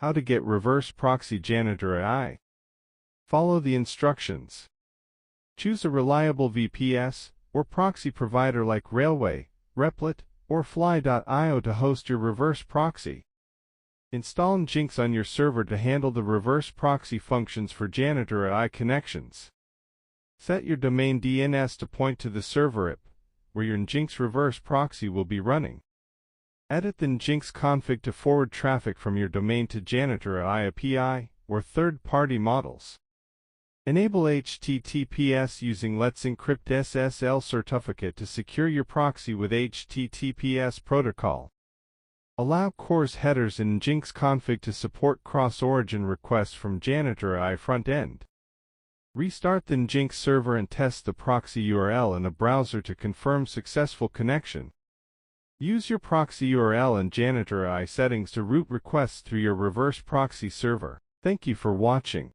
How to get reverse proxy Janitor AI. Follow the instructions. Choose a reliable VPS or proxy provider like Railway, Replit, or Fly.io to host your reverse proxy. Install Nginx on your server to handle the reverse proxy functions for Janitor AI connections. Set your domain DNS to point to the server IP, where your Nginx reverse proxy will be running. Edit the Nginx config to forward traffic from your domain to Janitor AI API or third-party models. Enable HTTPS using Let's Encrypt SSL certificate to secure your proxy with HTTPS protocol. Allow CORS headers in Nginx config to support cross-origin requests from Janitor AI front-end. Restart the Nginx server and test the proxy URL in a browser to confirm successful connection. Use your proxy URL and Janitor AI settings to route requests through your reverse proxy server. Thank you for watching.